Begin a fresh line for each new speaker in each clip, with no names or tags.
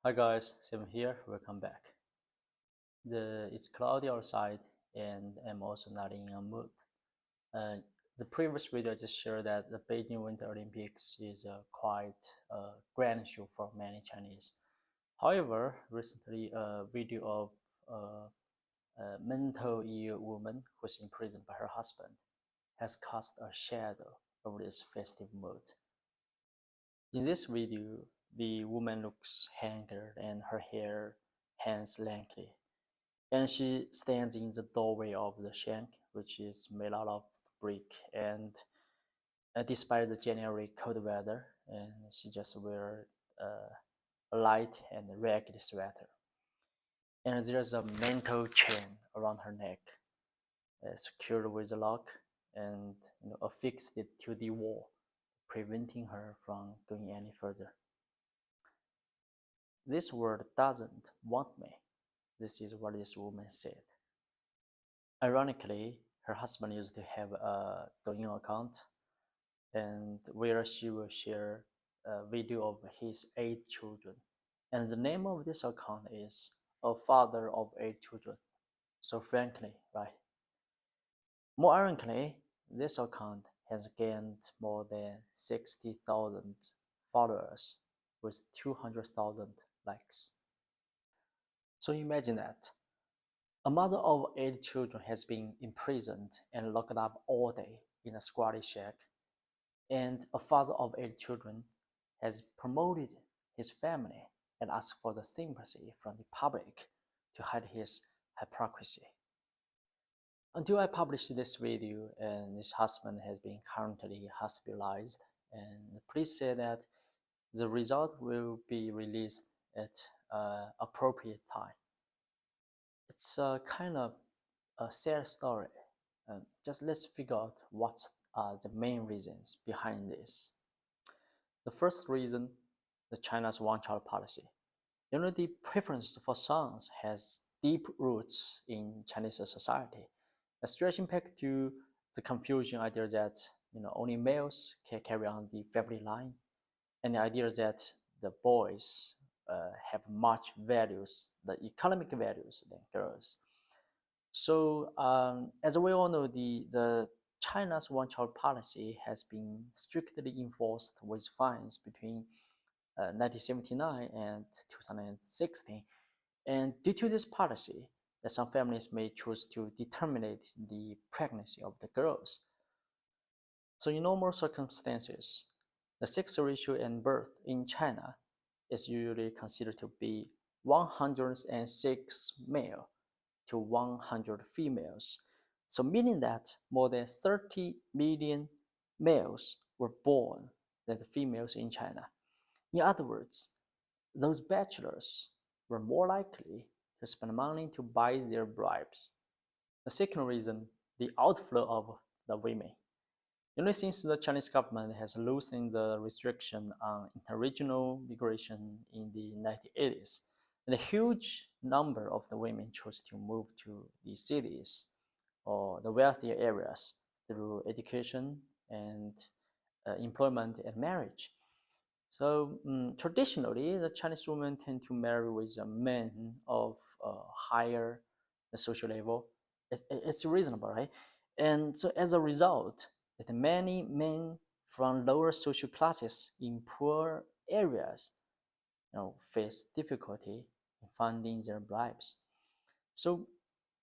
Hi guys, Sam here. Welcome back. It's cloudy outside, and I'm also not in a mood. Uh, the previous video just shared that the Beijing Winter Olympics is a quite grand show for many Chinese. However, recently a video of a mental ill woman who's imprisoned by her husband has cast a shadow over this festive mood. In this video, the woman looks haggard and her hair hangs lankly, and she stands in the doorway of the shank, which is made out of brick. And despite the January cold weather, and she just wear a light and ragged sweater. And there's a metal chain around her neck, secured with a lock, and affixed it to the wall, preventing her from going any further. This world doesn't want me. This is what this woman said. Ironically, her husband used to have a douyin account, and where she will share a video of his 8 children. And the name of this account is A Father of 8 Children. So frankly, right? More ironically, this account has gained more than 60,000 followers with 200,000 likes. So imagine that. A mother of 8 children has been imprisoned and locked up all day in a squalid shack, and a father of 8 children has promoted his family and asked for the sympathy from the public to hide his hypocrisy. Until I published this video, and his husband has been currently hospitalized, and police say that the result will be released at appropriate time. It's a kind of a sad story. Just let's figure out what are the main reasons behind this. The first reason, the China's one-child policy. The preference for sons has deep roots in Chinese society, stretching back to the Confucian idea that only males can carry on the family line, and the idea that the boys have much values, the economic values, than girls. So, as we all know, the China's one-child policy has been strictly enforced with fines between 1979 and 2016. And due to this policy, that some families may choose to terminate the pregnancy of the girls. So in normal circumstances, the sex ratio in birth in China is usually considered to be 106 male to 100 females. So meaning that more than 30 million males were born than the females in China. In other words, those bachelors were more likely to spend money to buy their bribes. The second reason, the outflow of the women. Since the Chinese government has loosened the restriction on interregional migration in the 1980s, and a huge number of the women chose to move to the cities or the wealthier areas through education and employment and marriage. So traditionally, the Chinese women tend to marry with a man of higher social level. It's reasonable, right? And so as a result, that many men from lower social classes in poor areas, face difficulty in finding their bribes. So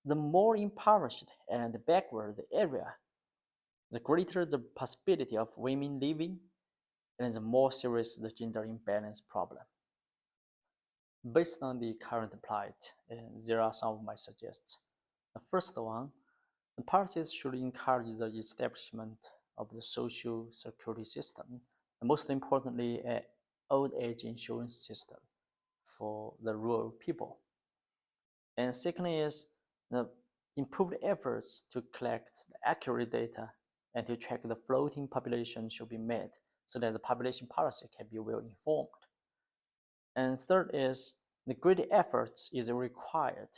the more impoverished and backward the area, the greater the possibility of women living, and the more serious the gender imbalance problem. Based on the current plight, there are some of my suggestions. The first one, the policies should encourage the establishment of the social security system, and most importantly, an old age insurance system for the rural people. And secondly is the improved efforts to collect the accurate data and to track the floating population should be made so that the population policy can be well informed. And third is the great efforts is required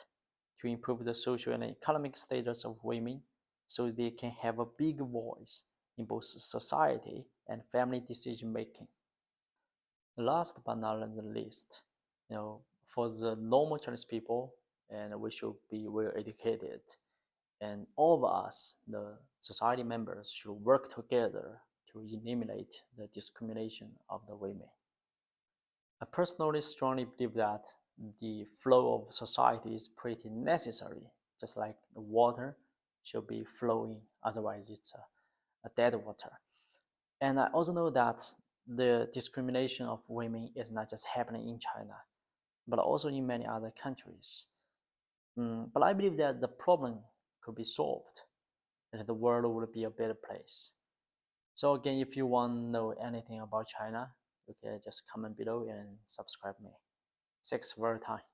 to improve the social and economic status of women so they can have a big voice in both society and family decision making. Last but not the least, For the normal Chinese people, and we should be well educated. And all of us, the society members, should work together to eliminate the discrimination of the women. I personally strongly believe that the flow of society is pretty necessary, just like the water should be flowing, otherwise it's a dead water. And I also know that the discrimination of women is not just happening in China, but also in many other countries. But I believe that the problem could be solved and the world would be a better place. So again, if you want to know anything about China, you can just comment below and subscribe me. Thanks for your time.